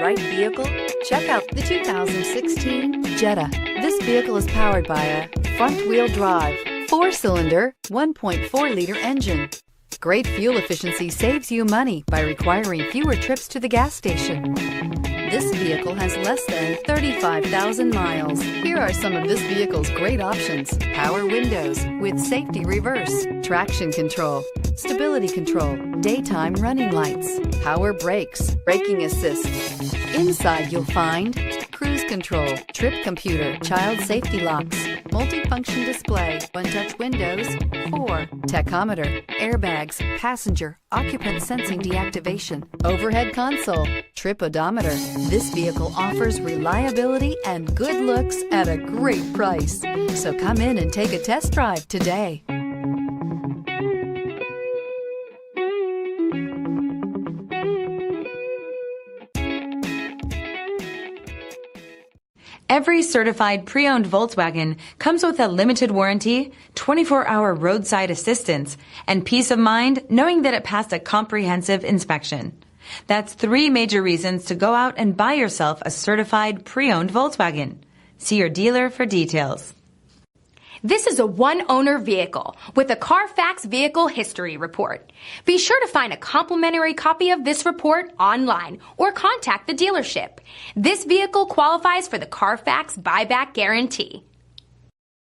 right vehicle? Check out the 2016 Jetta. This vehicle is powered by a front-wheel drive, 4-cylinder, 1.4-liter engine. Great fuel efficiency saves you money by requiring fewer trips to the gas station. This vehicle has less than 35,000 miles. Here are some of this vehicle's great options: power windows with safety reverse, traction control, stability control, daytime running lights, power brakes, braking assist. Inside you'll find cruise control, trip computer, child safety locks, multifunction display, one-touch windows, 4, tachometer, airbags, passenger, occupant sensing deactivation, overhead console, trip odometer. This vehicle offers reliability and good looks at a great price. So come in and take a test drive today. Every certified pre-owned Volkswagen comes with a limited warranty, 24-hour roadside assistance, and peace of mind knowing that it passed a comprehensive inspection. That's 3 major reasons to go out and buy yourself a certified pre-owned Volkswagen. See your dealer for details. This is a one-owner vehicle with a Carfax Vehicle History Report. Be sure to find a complimentary copy of this report online or contact the dealership. This vehicle qualifies for the Carfax Buyback Guarantee.